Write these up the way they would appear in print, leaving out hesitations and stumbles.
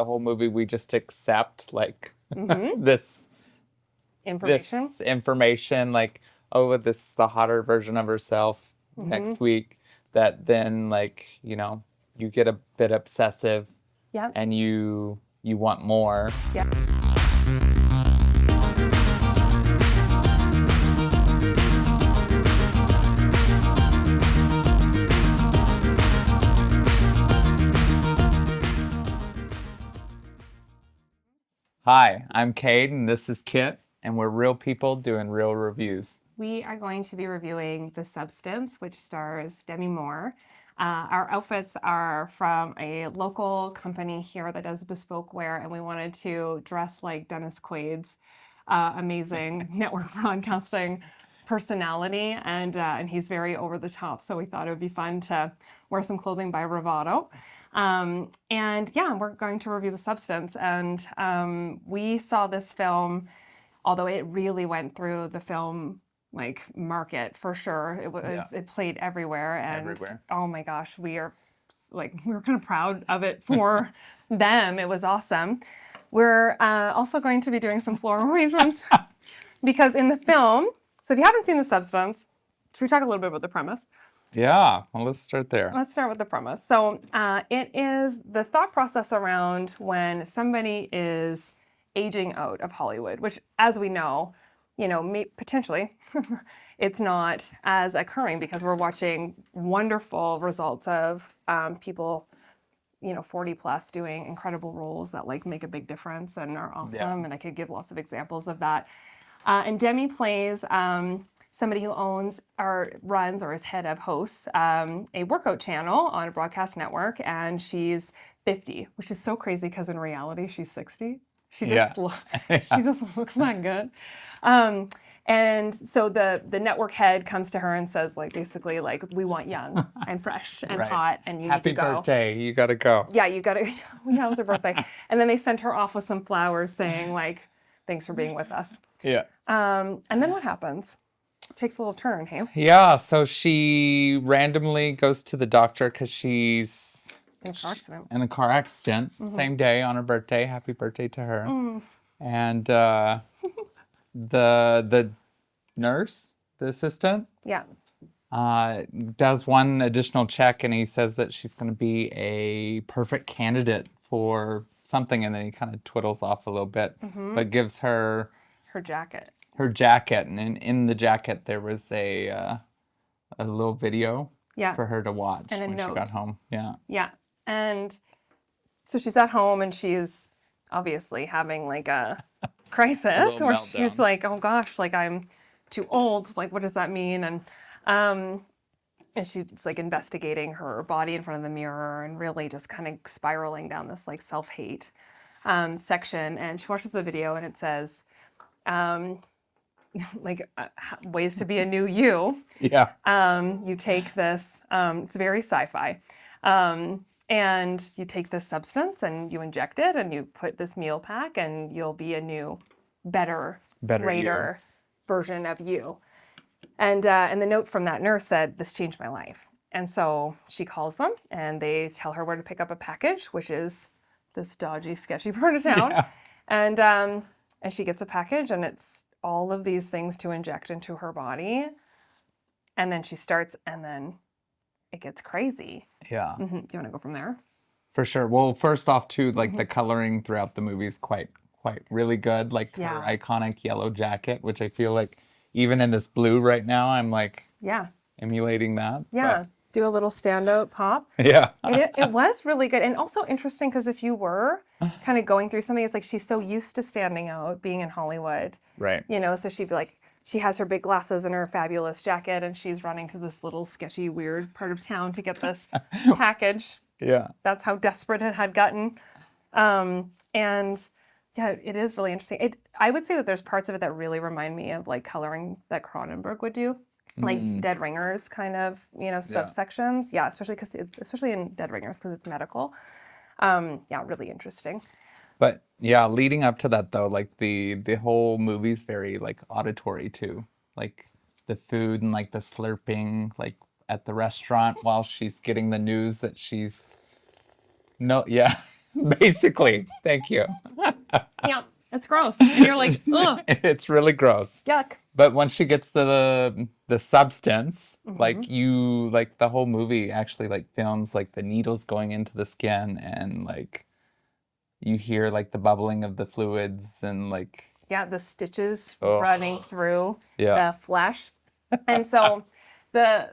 the whole movie we just accept like Mm-hmm. this Information. this information, like, oh, this is the hotter version of herself next week, that then, like, you get a bit obsessive Yeah. and you want more. Yeah. Hi, I'm Cade and this is Kit, and we're real people doing real reviews. We are going to be reviewing The Substance, which stars Demi Moore. Our outfits are from a local company here that does bespoke wear, and we wanted to dress like Dennis Quaid's amazing network broadcasting personality, and he's very over the top, so we thought it would be fun to wear some clothing by Revato. And yeah, we're going to review The Substance, and we saw this film, although it really went through the film like market for sure. It played everywhere, and oh my gosh, we were kind of proud of it for them. It was awesome. We're also going to be doing some floral arrangements because in the film, so if you haven't seen The Substance, should we talk a little bit about the premise? Yeah, well, let's start there. Let's start with the premise. So it is the thought process around when somebody is aging out of Hollywood, which, as we know, potentially it's not as occurring because we're watching wonderful results of people, 40 plus doing incredible roles that like make a big difference and are awesome. Yeah. And I could give lots of examples of that. And Demi plays somebody who owns or runs or is head of hosts a workout channel on a broadcast network, and she's 50, which is so crazy because in reality she's 60. She just looks that good. And so the network head comes to her and says, like, basically, like, we want young and fresh and hot, and you need to go. Happy birthday, you gotta go. Yeah, you gotta. Yeah, it was her birthday. And then they sent her off with some flowers saying, like, thanks for being with us. Yeah. And then what happens? It takes a little turn, hey? Yeah, so she randomly goes to the doctor because she's in a car accident. In a car accident, same day on her birthday. Happy birthday to her. And the nurse, the assistant, does one additional check, and he says that she's going to be a perfect candidate for something, and then he kind of twiddles off a little bit, but gives her jacket. Her jacket, and in the jacket there was a little video for her to watch when she got home. Yeah. Yeah. And so she's at home and she's obviously having like a crisis where she's like, oh gosh, like I'm too old. Like, what does that mean? And she's like investigating her body in front of the mirror and really just kind of spiraling down this like self-hate section. And she watches the video and it says, ways to be a new you. Yeah. You take this, it's very sci-fi. And you take this substance and you inject it and you put this meal pack and you'll be a new, better greater version of you. And the note from that nurse said, this changed my life. And so she calls them and they tell her where to pick up a package, which is this dodgy, sketchy part of town. Yeah. And she gets a package and it's all of these things to inject into her body. And then she starts and then it gets crazy. Yeah. Do you want to go from there? For sure. Well, first off, too, like the coloring throughout the movie is quite really good. Like her iconic yellow jacket, which I feel like even in this blue right now, I'm like emulating that. Yeah. But do a little standout pop. Yeah. It was really good. And also interesting because if you were kind of going through something, it's like she's so used to standing out, being in Hollywood. Right. So she'd be like, she has her big glasses and her fabulous jacket, and she's running to this little sketchy, weird part of town to get this package. Yeah. That's how desperate it had gotten. And yeah, it is really interesting. I would say that there's parts of it that really remind me of like coloring that Cronenberg would do. Like Dead Ringers kind of, subsections. Yeah, especially in Dead Ringers because it's medical. Really interesting. But yeah, leading up to that though, like the whole movie's very like auditory too. Like the food and like the slurping like at the restaurant while she's getting the news that she's Basically. Thank you. Yeah, it's gross. And you're like, ugh, It's really gross. yuck. But once she gets the substance, Mm-hmm. like the whole movie actually like films like the needles going into the skin and like you hear like the bubbling of the fluids and like Yeah, the stitches running oh through yeah. the flesh. And so the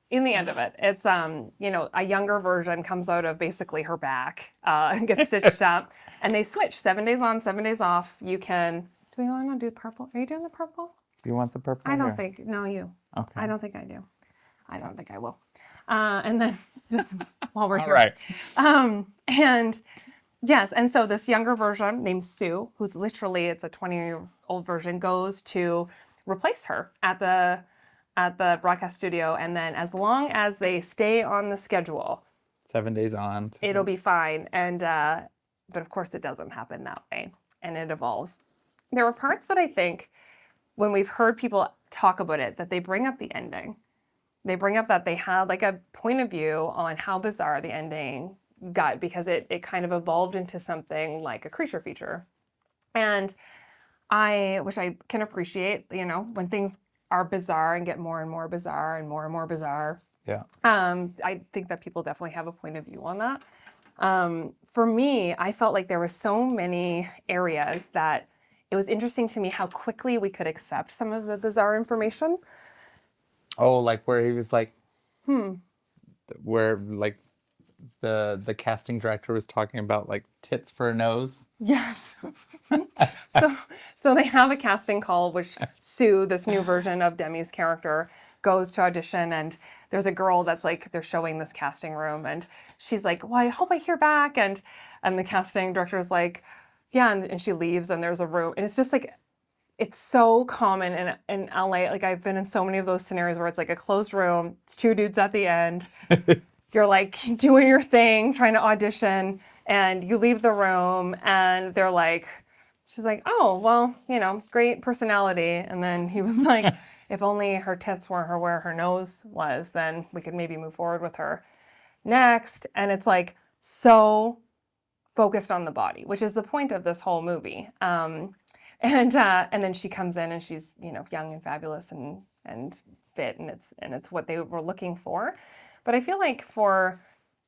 in the end of it, it's a younger version comes out of basically her back and gets stitched up, and they switch 7 days on, 7 days off. You can. Do we want to do purple? Are you doing the purple? You want the purple? I don't here? think. No, you. Okay. I don't think I do. I don't think I will. And then just while we're All here. right. And yes, and so this younger version named Sue, who's literally it's a 20-year-old version, goes to replace her at the broadcast studio, and then as long as they stay on the schedule, 7 days on. it'll be fine. And but of course, it doesn't happen that way, and it evolves. There were parts that I think when we've heard people talk about it that they bring up the ending. They bring up that they had like a point of view on how bizarre the ending got because it kind of evolved into something like a creature feature. And which I can appreciate, when things are bizarre and get more and more bizarre and more bizarre. Yeah. I think that people definitely have a point of view on that. For me, I felt like there were so many areas that it was interesting to me how quickly we could accept some of the bizarre information. Oh, like where he was like, where like the casting director was talking about like tits for a nose. Yes. So they have a casting call, which Sue, this new version of Demi's character, goes to audition, and there's a girl that's like they're showing this casting room, and she's like, "Well, I hope I hear back," and the casting director's like, "Yeah," and she leaves, and there's a room, and it's just like. It's so common in LA. Like I've been in so many of those scenarios where it's like a closed room, it's two dudes at the end. You're like doing your thing, trying to audition, and you leave the room and they're like, she's like, oh, well, great personality. And then he was like, if only her tits were where her nose was, then we could maybe move forward with her. Next. And it's like so focused on the body, which is the point of this whole movie. And then she comes in and she's, young and fabulous and fit, and it's what they were looking for. But I feel like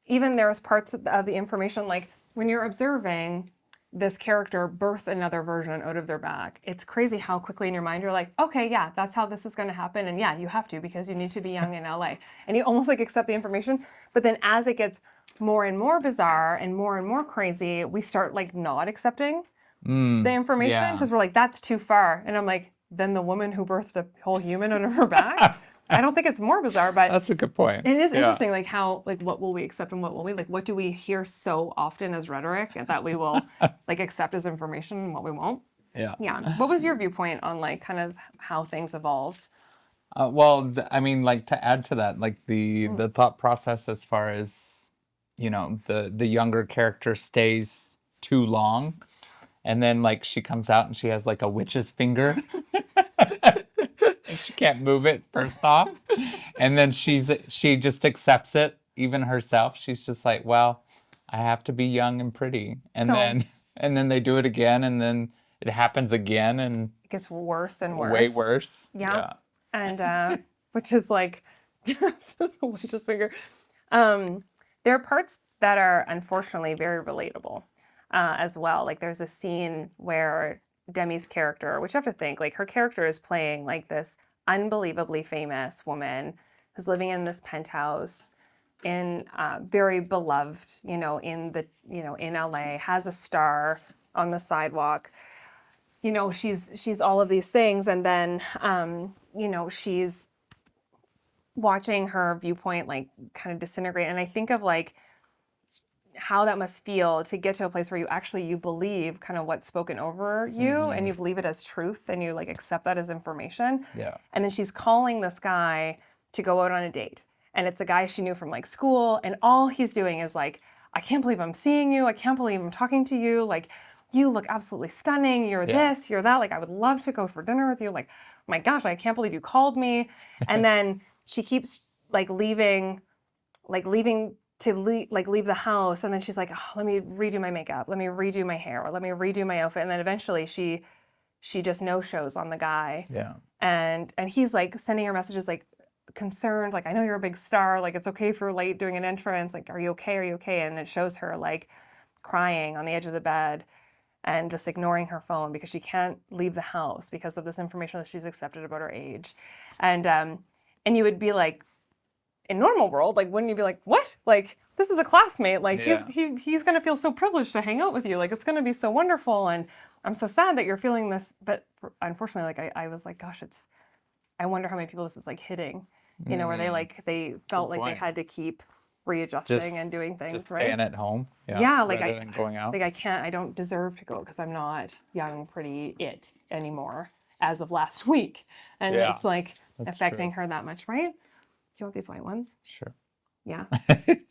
even there's parts of the information, like when you're observing this character birth another version out of their back, it's crazy how quickly in your mind you're like, okay, yeah, that's how this is going to happen. And yeah, you have to because you need to be young in LA. And you almost like accept the information. But then as it gets more and more bizarre and more crazy, we start like not accepting the information because we're like, that's too far. And I'm like, then the woman who birthed a whole human out of her back? I don't think it's more bizarre, but that's a good point. It is interesting, like how, like what will we accept and what will we, like what do we hear so often as rhetoric that we will like accept as information and what we won't? Yeah. Yeah. What was your viewpoint on like kind of how things evolved? Well, I mean, like to add to that, like the thought process as far as, the younger character stays too long. And then like she comes out and she has like a witch's finger. And she can't move it first off. And then she just accepts it even herself. She's just like, well, I have to be young and pretty. And then they do it again and then it happens again and it gets worse and worse. Way worse. Yeah. And which is like the witch's finger. There are parts that are unfortunately very relatable. As well. Like there's a scene where Demi's character, which you have to think, like her character is playing like this unbelievably famous woman who's living in this penthouse in very beloved, in LA, has a star on the sidewalk. She's all of these things. And then, she's watching her viewpoint like kind of disintegrate. And I think of like, how that must feel to get to a place where you believe kind of what's spoken over you and you believe it as truth and you like accept that as information. Yeah. And then she's calling this guy to go out on a date. And it's a guy she knew from like school. And all he's doing is like, I can't believe I'm seeing you. I can't believe I'm talking to you. Like, you look absolutely stunning. You're this, you're that. Like, I would love to go for dinner with you. Like, oh my gosh, I can't believe you called me. And then she keeps like leaving to leave the house, and then she's like, oh, let me redo my makeup, let me redo my hair, or let me redo my outfit, and then eventually she just no-shows on the guy. Yeah. And he's like sending her messages like concerned, like, I know you're a big star, like it's okay if you're late doing an entrance, like are you okay? And it shows her like crying on the edge of the bed and just ignoring her phone because she can't leave the house because of this information that she's accepted about her age. And you would be like, in normal world, like, wouldn't you be like, what? Like, this is a classmate. Like, he's going to feel so privileged to hang out with you. Like, it's going to be so wonderful. And I'm so sad that you're feeling this. But unfortunately, like, I was like, gosh, I wonder how many people this is like hitting, you know, where they felt like they had to keep readjusting and doing things, just right? Staying at home. Yeah, like rather than going out. Like, I don't deserve to go because I'm not young, pretty it anymore as of last week. And it's like affecting her that much, right? Do you want these white ones? Sure. Yeah.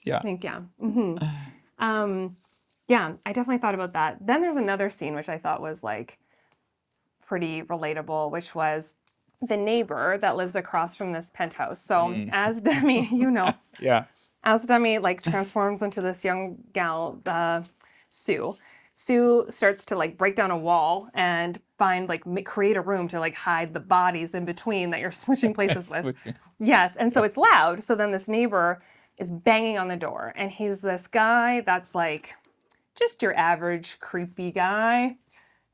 Yeah. I think, yeah. Mm-hmm. Yeah, I definitely thought about that. Then there's another scene which I thought was like pretty relatable, which was the neighbor that lives across from this penthouse. So as Demi, you know, as Demi like transforms into this young gal, Sue starts to like break down a wall and create a room to like hide the bodies in between that you're switching places with. Yes, and so it's loud. So then this neighbor is banging on the door, and he's this guy that's like just your average creepy guy,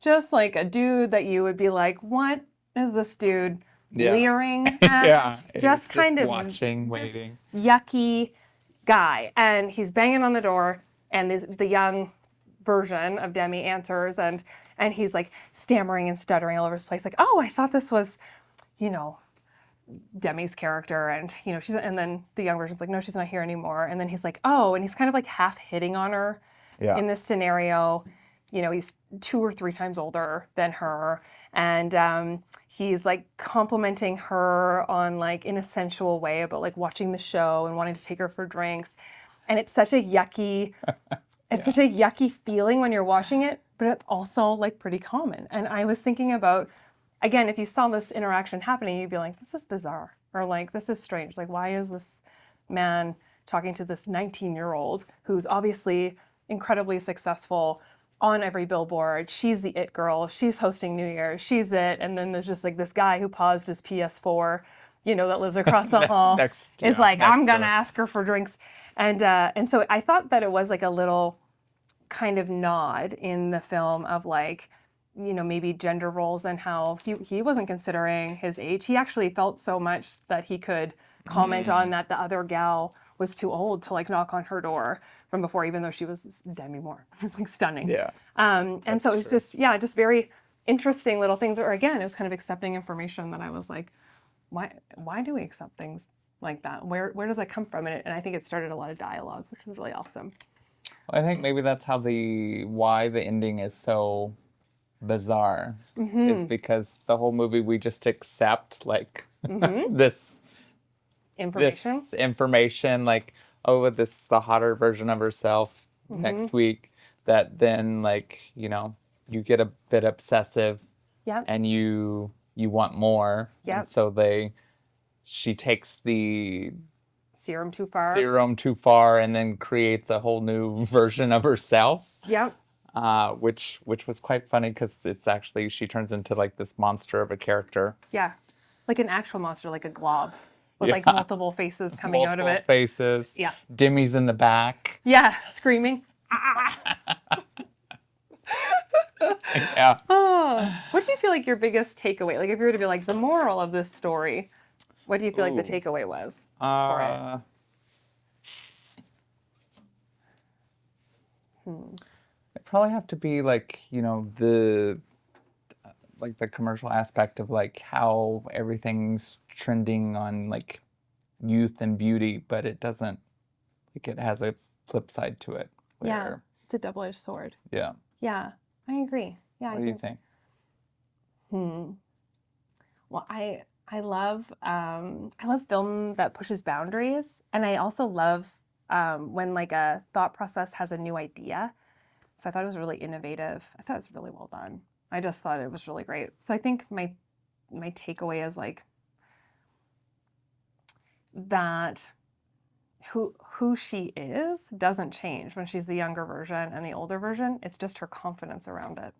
just like a dude that you would be like, what is this dude leering at? Just kind of watching, waiting, yucky guy. And he's banging on the door, and the young version of Demi answers, and he's like stammering and stuttering all over his place, like, oh, I thought this was, you know, Demi's character, and you know, and then the young version's like, no, she's not here anymore. And then he's like, oh, and he's kind of like half hitting on her in this scenario. You know, he's 2 or 3 times older than her, and he's like complimenting her on like in a sensual way about like watching the show and wanting to take her for drinks. And it's such a yucky such a yucky feeling when you're watching it, but it's also like pretty common. And I was thinking about, again, if you saw this interaction happening, you'd be like, this is bizarre, or like, this is strange. Like, why is this man talking to this 19-year-old who's obviously incredibly successful on every billboard? She's the it girl. She's hosting New Year's. She's it. And then there's just like this guy who paused his PS4, you know, that lives across the hall, is like, I'm going to ask her for drinks. And so I thought that it was like a little kind of nod in the film of like, you know, maybe gender roles and how he wasn't considering his age. He actually felt so much that he could comment on that the other gal was too old to like knock on her door from before, even though she was Demi Moore. It was like stunning. Yeah. And so it was just very interesting little things. Or again, it was kind of accepting information that I was like, why do we accept things like that? Where does that come from? And I think it started a lot of dialogue, which was really awesome. Well, I think maybe that's how why the ending is so bizarre, is because the whole movie we just accept like this information, like, oh, this is the hotter version of herself next week, that then like, you know, you get a bit obsessive and you want more. And so she takes the serum too far and then creates a whole new version of herself. Which was quite funny because it's actually, she turns into like this monster of a character. Yeah, like an actual monster, like a glob with like multiple faces coming out of it. Multiple faces. Yeah. Demi's in the back. Yeah, screaming. Yeah. Oh, what do you feel like your biggest takeaway? Like if you were to be like the moral of this story, what do you feel like the takeaway was for it? It probably have to be like, you know, the commercial aspect of like how everything's trending on like youth and beauty, but it doesn't, like, it has a flip side to it. Yeah, it's a double-edged sword. Yeah. Yeah, I agree. Yeah. What do you think? Well, I love film that pushes boundaries, and I also love when like a thought process has a new idea. So I thought it was really innovative. I thought it was really well done. I just thought it was really great. So I think my takeaway is like that who she is doesn't change when she's the younger version and the older version. It's just her confidence around it.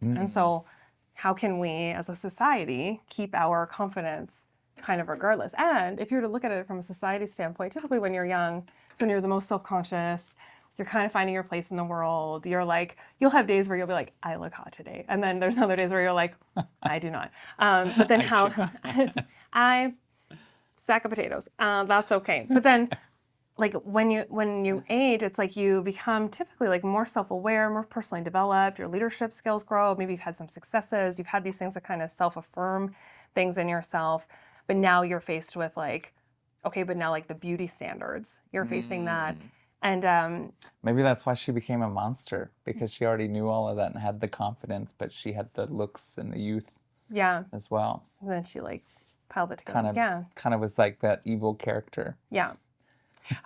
And so how can we as a society keep our confidence kind of regardless? And if you're to look at it from a society standpoint, typically when you're young, it's when you're the most self-conscious, you're kind of finding your place in the world. You're like, you'll have days where you'll be like, I look hot today. And then there's other days where you're like, I do not. But then I sack of potatoes. That's okay. But then like when you age, it's like you become typically like more self-aware, more personally developed, your leadership skills grow, maybe you've had some successes, you've had these things that kind of self-affirm things in yourself, but now you're faced with like, okay, but now like the beauty standards, you're facing that. And maybe that's why she became a monster, because she already knew all of that and had the confidence, but she had the looks and the youth as well. And then she like piled it together. Kind of was like that evil character. Yeah.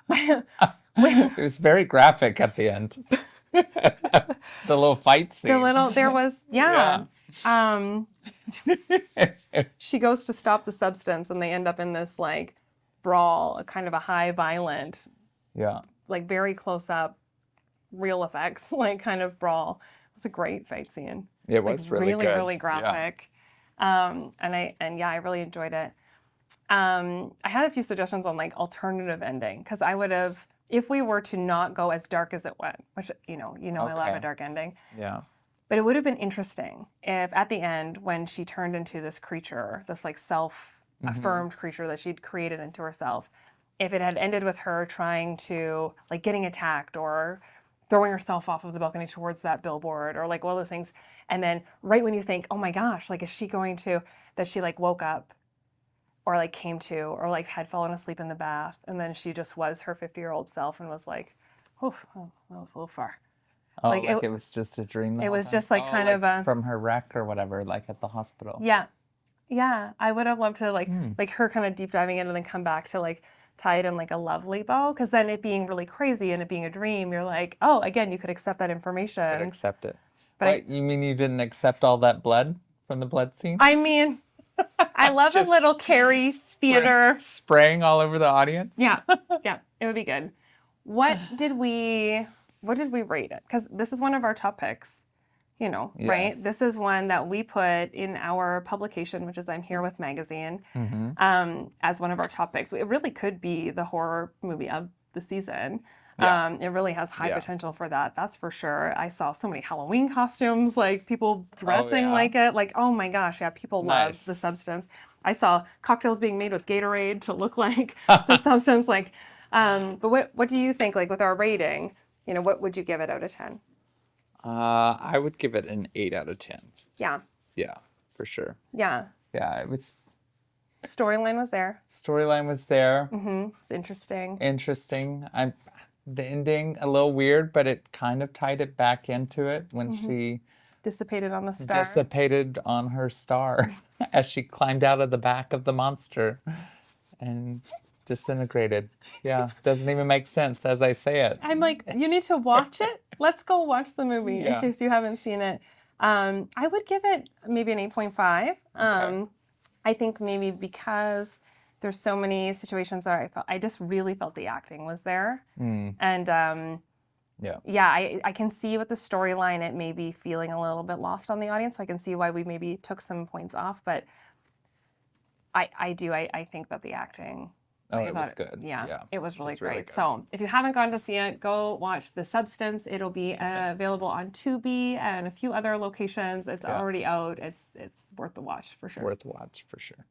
It was very graphic at the end. The little fight scene. There was, she goes to stop the substance and they end up in this like brawl, a kind of a high violent, like very close up, real effects, like kind of brawl. It was a great fight scene. It was like, really good. Really graphic. Yeah. I really enjoyed it. I had a few suggestions on like alternative ending, because I would have, if we were to not go as dark as it went, which I love a dark ending. Yeah. But it would have been interesting if at the end, when she turned into this creature, this like self-affirmed creature that she'd created into herself, if it had ended with her trying to like getting attacked or throwing herself off of the balcony towards that billboard or like all those things. And then right when you think, oh my gosh, like, is she going to, that she like woke up or like came to, or like had fallen asleep in the bath. And then she just was her 50-year-old self and was like, oh, that was a little far. Oh, like it was just a dream? It was just like kind of a... From her wreck or whatever, like at the hospital. Yeah. Yeah. I would have loved to like her kind of deep diving in and then come back to like tie it in like a lovely bow. Because then it being really crazy and it being a dream, you're like, oh, again, you could accept that information. You could accept it. But you mean you didn't accept all that blood from the blood scene? I mean, I love a little Carrie theater. Spraying all over the audience? Yeah. Yeah. It would be good. What did we rate it? Because this is one of our top picks, right? This is one that we put in our publication, which is I'm Here With Magazine, as one of our top picks. It really could be the horror movie of the season. Yeah. It really has high potential for that. That's for sure. I saw so many Halloween costumes, like people dressing like it. Like, oh my gosh, yeah, people love the substance. I saw cocktails being made with Gatorade to look like the substance. Like, but what do you think? Like with our rating, what would you give it out of 10? I would give it an 8 out of 10. Yeah. Yeah, for sure. Yeah. Yeah, it was. Storyline was there. It's interesting. The ending, a little weird, but it kind of tied it back into it when she dissipated on the star. Dissipated on her star as she climbed out of the back of the monster and disintegrated. Yeah, doesn't even make sense as I say it. I'm like, you need to watch it. Let's go watch the movie in case you haven't seen it. I would give it maybe an 8.5. I think maybe because there's so many situations that I just really felt the acting was there. And I can see with the storyline it may be feeling a little bit lost on the audience. So I can see why we maybe took some points off, but I think that the acting, it was good. Yeah, it was really great. So if you haven't gone to see it, go watch The Substance. It'll be available on Tubi and a few other locations. It's already out. It's worth the watch for sure.